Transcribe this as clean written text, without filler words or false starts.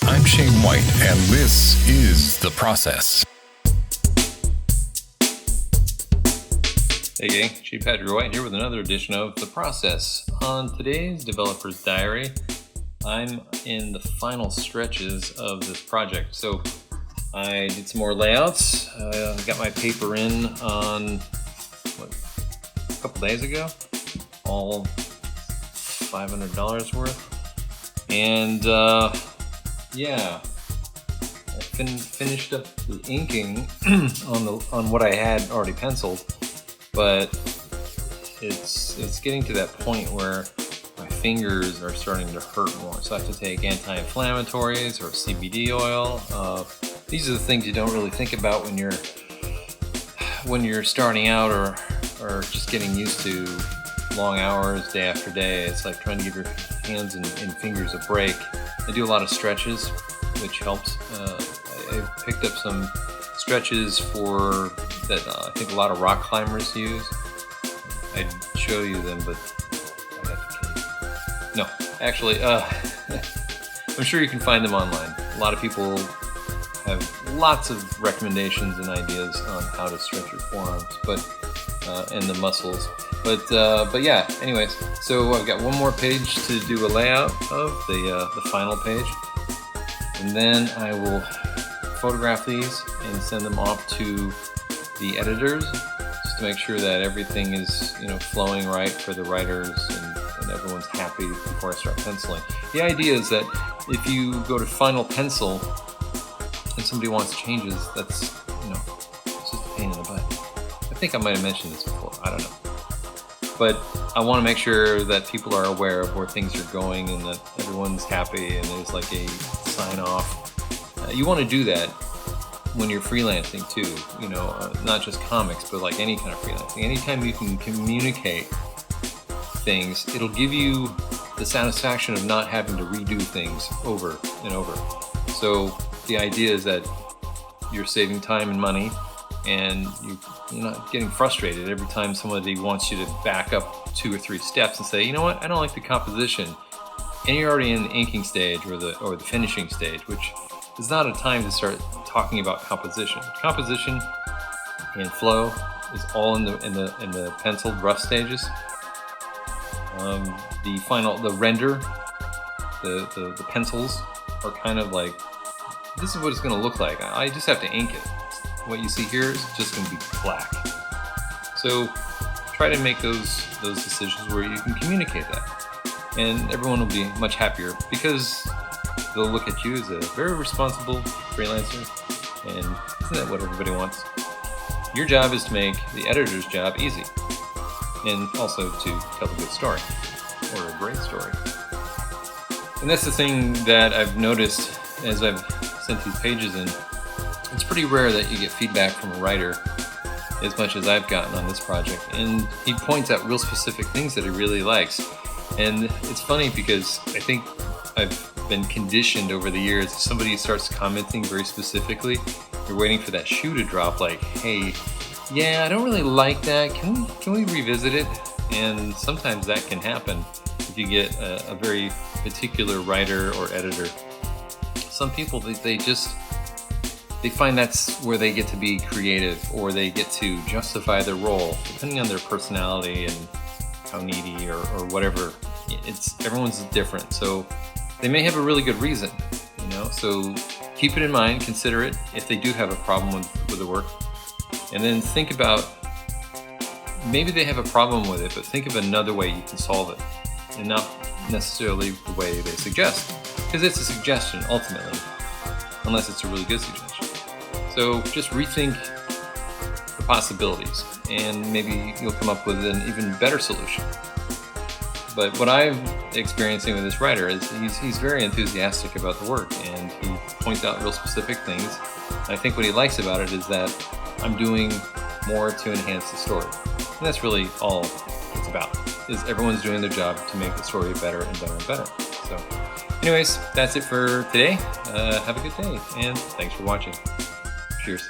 I'm Shane White, and this is The Process. Hey gang, Chief Patrick White here with another edition of The Process. On today's Developer's Diary, I'm in the final stretches of this project. So I did some more layouts. I got my paper in on a couple days ago, all $500 worth. And yeah, I finished up the inking on what I had already penciled, but it's getting to that point where my fingers are starting to hurt more. So I have to take anti-inflammatories or CBD oil. These are the things you don't really think about when you're starting out or just getting used to long hours day after day. It's like trying to give your hands and fingers a break. I do a lot of stretches, which helps. I picked up some stretches that I think a lot of rock climbers use. I'd show you them, but I got the case. No, actually, I'm sure you can find them online. A lot of people have lots of recommendations and ideas on how to stretch your forearms, and the muscles. But yeah, anyways, so I've got one more page to do a layout of, the final page. And then I will photograph these and send them off to the editors just to make sure that everything is, flowing right for the writers and everyone's happy before I start penciling. The idea is that if you go to final pencil and somebody wants changes, that's, it's just a pain in the butt. I think I might have mentioned this before, I don't know. But I want to make sure that people are aware of where things are going and that everyone's happy and there's like a sign off. You want to do that when you're freelancing too, not just comics, but like any kind of freelancing. Anytime you can communicate things, it'll give you the satisfaction of not having to redo things over and over. So the idea is that you're saving time and money, and you're not getting frustrated every time somebody wants you to back up 2 or 3 steps and say, you know what, I don't like the composition, and you're already in the inking stage or the finishing stage, which is not a time to start talking about composition. Composition and flow is all in the penciled rough stages. The render, the pencils are kind of like, this is what it's going to look like. I just have to ink it. What you see here is just going to be black. So try to make those decisions where you can communicate that, and everyone will be much happier because they'll look at you as a very responsible freelancer, and isn't that what everybody wants? Your job is to make the editor's job easy, and also to tell a good story or a great story. And that's the thing that I've noticed as I've sent these pages in. It's pretty rare that you get feedback from a writer as much as I've gotten on this project, and he points out real specific things that he really likes. And it's funny because I think I've been conditioned over the years. If somebody starts commenting very specifically, you're waiting for that shoe to drop, like, hey, yeah, I don't really like that, can we revisit it? And sometimes that can happen if you get a very particular writer or editor. Some people, they find that's where they get to be creative, or they get to justify their role, depending on their personality and how needy or whatever. Everyone's different, so they may have a really good reason, so keep it in mind, consider it if they do have a problem with the work, and then think about, maybe they have a problem with it, but think of another way you can solve it, and not necessarily the way they suggest, because it's a suggestion ultimately, unless it's a really good suggestion. So just rethink the possibilities, and maybe you'll come up with an even better solution. But what I'm experiencing with this writer is he's very enthusiastic about the work, and he points out real specific things. And I think what he likes about it is that I'm doing more to enhance the story. And that's really all it's about, is everyone's doing their job to make the story better and better and better. So anyways, that's it for today. Have a good day, and thanks for watching. Cheers.